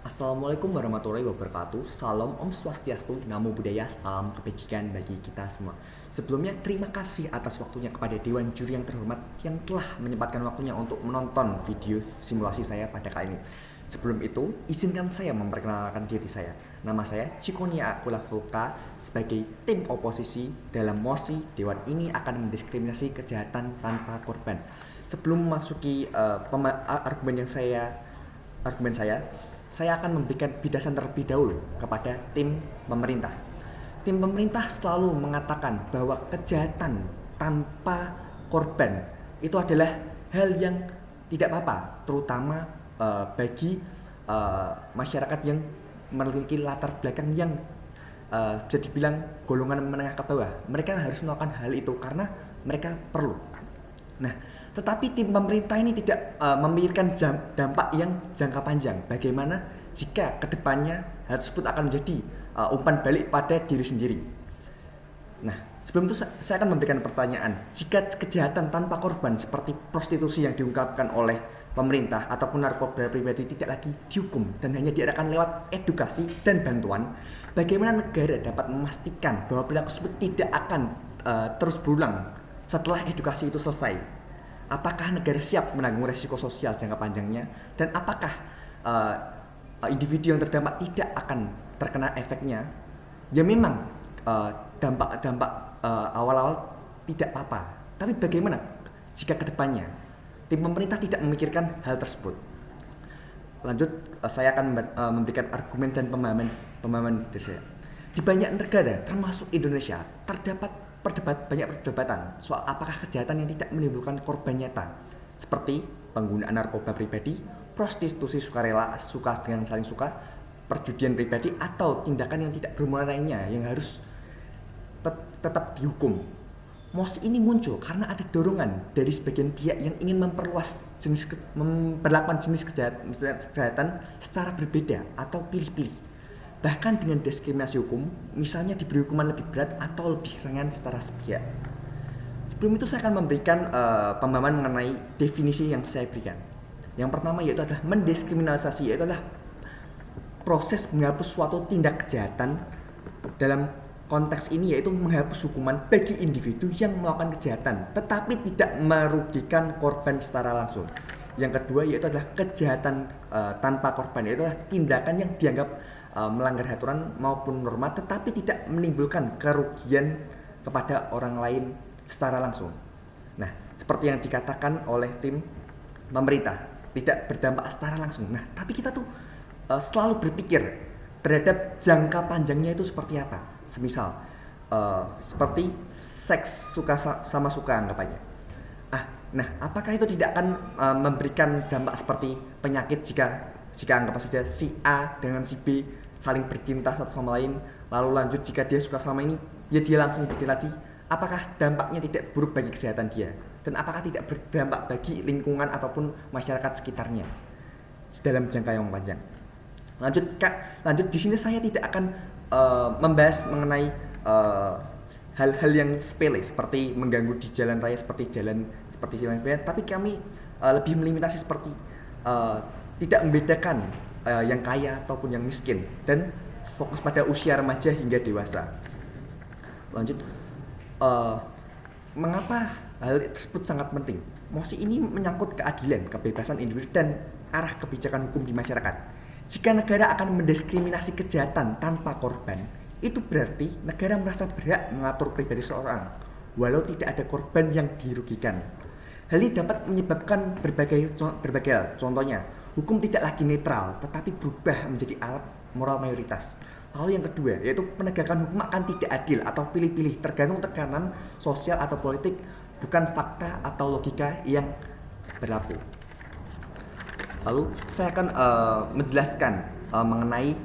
Assalamualaikum warahmatullahi wabarakatuh. Salam Om Swastiastu, Namo Buddhaya, salam kebajikan bagi kita semua. Sebelumnya terima kasih atas waktunya kepada Dewan Juri yang terhormat yang telah menyempatkan waktunya untuk menonton video simulasi saya pada kali ini. Sebelum itu, izinkan saya memperkenalkan diri saya. Nama saya Cikonia Akula Vulka. Sebagai tim oposisi dalam mosi, Dewan ini akan mendiskriminasi kejahatan tanpa korban. Sebelum memasuki argumen saya akan memberikan bidasan terlebih dahulu kepada tim pemerintah. Tim pemerintah selalu mengatakan bahwa kejahatan tanpa korban itu adalah hal yang tidak apa-apa, terutama bagi masyarakat yang memiliki latar belakang yang bisa dibilang golongan menengah ke bawah. Mereka harus melakukan hal itu karena mereka perlu. Nah, tetapi tim pemerintah ini tidak memikirkan dampak yang jangka panjang. Bagaimana jika kedepannya hal tersebut akan menjadi umpan balik pada diri sendiri. Nah, sebelum itu saya akan memberikan pertanyaan. Jika kejahatan tanpa korban seperti prostitusi yang diungkapkan oleh pemerintah ataupun narkoba pribadi tidak lagi dihukum dan hanya diarahkan lewat edukasi dan bantuan, bagaimana negara dapat memastikan bahwa perilaku tersebut tidak akan terus berulang setelah edukasi itu selesai? Apakah negara siap menanggung resiko sosial jangka panjangnya, dan apakah individu yang terdampak tidak akan terkena efeknya? Ya memang dampak awal-awal tidak apa-apa, tapi bagaimana jika kedepannya tim pemerintah tidak memikirkan hal tersebut? Lanjut, saya akan memberikan argumen dan pemahaman dari saya. Di banyak negara, termasuk Indonesia, terdapat banyak perdebatan soal apakah kejahatan yang tidak menimbulkan korban nyata, seperti penggunaan narkoba pribadi, prostitusi sukarela, suka dengan saling suka, perjudian pribadi, atau tindakan yang tidak bermoral lainnya yang harus tetap dihukum. Mosi ini muncul karena ada dorongan dari sebagian pihak yang ingin memperlakukan jenis kejahatan secara berbeda atau pilih-pilih, bahkan dengan diskriminasi hukum, misalnya diberi hukuman lebih berat atau lebih ringan secara sepihak. Sebelum itu saya akan memberikan pemahaman mengenai definisi yang saya berikan. Yang pertama yaitu adalah mendiskriminalisasi, yaitu adalah proses menghapus suatu tindak kejahatan. Dalam konteks ini yaitu menghapus hukuman bagi individu yang melakukan kejahatan tetapi tidak merugikan korban secara langsung. Yang kedua yaitu adalah kejahatan tanpa korban, yaitu adalah tindakan yang dianggap melanggar aturan maupun norma tetapi tidak menimbulkan kerugian kepada orang lain secara langsung. Nah, seperti yang dikatakan oleh tim pemerintah, tidak berdampak secara langsung. Nah, tapi kita tuh selalu berpikir terhadap jangka panjangnya itu seperti apa. Semisal seperti seks suka sama suka anggapannya. Nah, apakah itu tidak akan memberikan dampak seperti penyakit jika anggap saja si A dengan si B saling bercinta satu sama lain, lalu lanjut jika dia suka sama ini, ya dia langsung berdilatih. Apakah dampaknya tidak buruk bagi kesehatan dia? Dan apakah tidak berdampak bagi lingkungan ataupun masyarakat sekitarnya dalam jangka yang panjang? Lanjut di sini saya tidak akan membahas mengenai hal-hal yang sepele seperti mengganggu di jalan raya seperti jalan sepeda, tapi kami lebih melimitasi seperti tidak membedakan yang kaya ataupun yang miskin dan fokus pada usia remaja hingga dewasa. Lanjut, mengapa hal tersebut sangat penting? Mosi ini menyangkut keadilan, kebebasan individu dan arah kebijakan hukum di masyarakat. Jika negara akan mendiskriminasi kejahatan tanpa korban, itu berarti negara merasa berhak mengatur pribadi seseorang walau tidak ada korban yang dirugikan. Hal ini dapat menyebabkan berbagai hal. Contohnya, hukum tidak lagi netral tetapi berubah menjadi alat moral mayoritas. Lalu yang kedua yaitu penegakan hukum akan tidak adil atau pilih-pilih tergantung tekanan sosial atau politik, bukan fakta atau logika yang berlaku. Lalu saya akan menjelaskan mengenai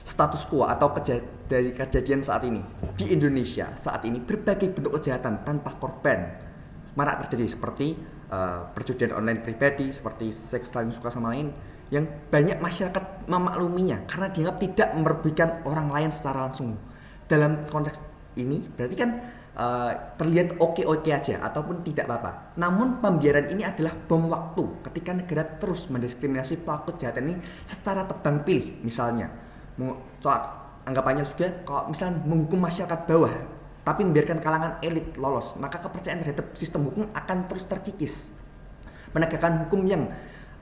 status quo atau dari kejadian saat ini. Di Indonesia saat ini berbagai bentuk kejahatan tanpa korban marak terjadi, seperti perjudian online pribadi, seperti seks saling suka sama lain, yang banyak masyarakat memakluminya karena dianggap tidak merugikan orang lain secara langsung. Dalam konteks ini berarti kan terlihat oke-oke aja ataupun tidak apa-apa. Namun pembiaran ini adalah bom waktu ketika negara terus mendiskriminasi pelaku kejahatan ini secara tebang pilih. Misalnya, soal anggapannya juga kalau misalnya menghukum masyarakat bawah tapi membiarkan kalangan elit lolos, maka kepercayaan terhadap sistem hukum akan terus terkikis. Penegakan hukum yang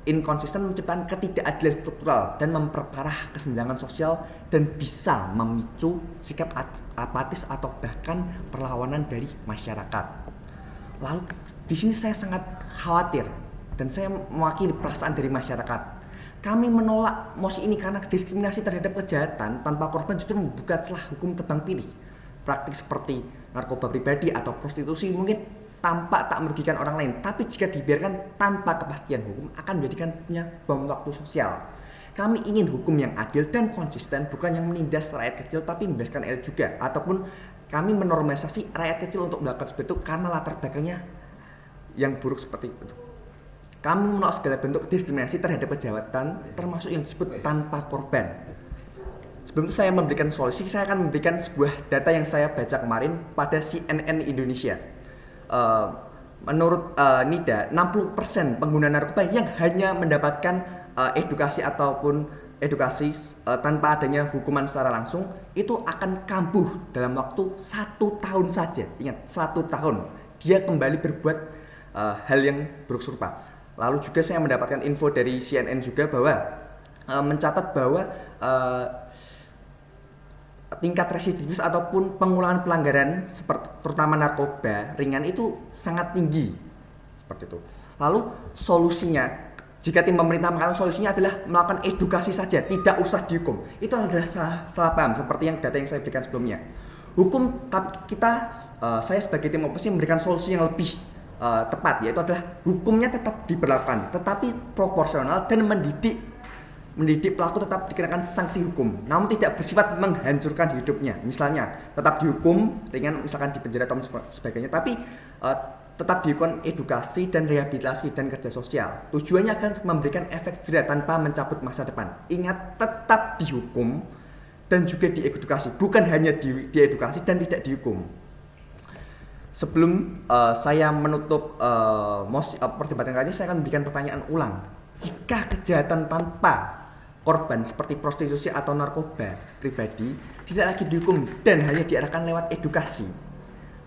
inkonsisten menciptakan ketidakadilan struktural dan memperparah kesenjangan sosial dan bisa memicu sikap apatis atau bahkan perlawanan dari masyarakat. Lalu di sini saya sangat khawatir dan saya mewakili perasaan dari masyarakat. Kami menolak mosi ini karena diskriminasi terhadap kejahatan tanpa korban justru membuka celah hukum tebang pilih. Praktik seperti narkoba pribadi atau prostitusi mungkin tampak tak merugikan orang lain, tapi jika dibiarkan tanpa kepastian hukum akan menjadikannya bom waktu sosial. Kami ingin hukum yang adil dan konsisten, bukan yang menindas rakyat kecil tapi membebaskan elit juga, ataupun kami menormalisasi rakyat kecil untuk melakukan seperti itu karena latar belakangnya yang buruk seperti itu. Kami menolak segala bentuk diskriminasi terhadap kejahatan, termasuk yang disebut tanpa korban. Sebelum itu saya memberikan solusi, saya akan memberikan sebuah data yang saya baca kemarin pada CNN Indonesia. Menurut NIDA, 60% pengguna narkoba yang hanya mendapatkan edukasi ataupun edukasi tanpa adanya hukuman secara langsung itu akan kambuh dalam waktu 1 tahun saja. Ingat, 1 tahun dia kembali berbuat hal yang buruk serupa. Lalu juga saya mendapatkan info dari CNN juga bahwa mencatat bahwa tingkat residivis ataupun pengulangan pelanggaran terutama narkoba ringan itu sangat tinggi seperti itu. Lalu solusinya, jika tim pemerintah mengatakan solusinya adalah melakukan edukasi saja, tidak usah dihukum, itu adalah salah paham seperti yang data yang saya berikan sebelumnya. Hukum saya sebagai tim oposisi memberikan solusi yang lebih tepat, yaitu adalah hukumnya tetap diberlakukan tetapi proporsional dan mendidik pelaku tetap dikenakan sanksi hukum, namun tidak bersifat menghancurkan hidupnya. Misalnya tetap dihukum ringan, misalkan di penjara atau sebagainya, tapi tetap dihukum edukasi dan rehabilitasi dan kerja sosial. Tujuannya akan memberikan efek jerah tanpa mencabut masa depan. Ingat, tetap dihukum dan juga diedukasi, bukan hanya diedukasi dan tidak dihukum. Sebelum saya menutup perdebatan kali ini, saya akan memberikan pertanyaan ulang. Jika kejahatan tanpa korban seperti prostitusi atau narkoba pribadi tidak lagi dihukum dan hanya diarahkan lewat edukasi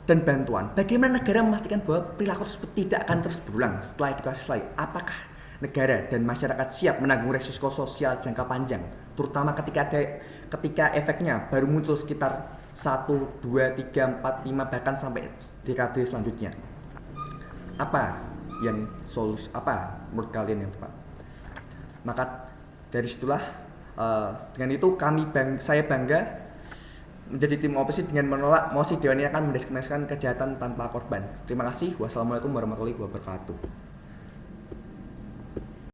dan bantuan, bagaimana negara memastikan bahwa perilaku tersebut tidak akan terus berulang setelah edukasi selesai? Apakah negara dan masyarakat siap menanggung resiko sosial jangka panjang, terutama ketika efeknya baru muncul sekitar 1, 2, 3, 4, 5 bahkan sampai dekade selanjutnya? Apa menurut kalian yang tepat? Maka dari situlah dengan itu saya bangga menjadi tim oposisi dengan menolak mosi Dewan ini akan mendiskriminasikan kejahatan tanpa korban. Terima kasih. Wassalamualaikum warahmatullahi wabarakatuh.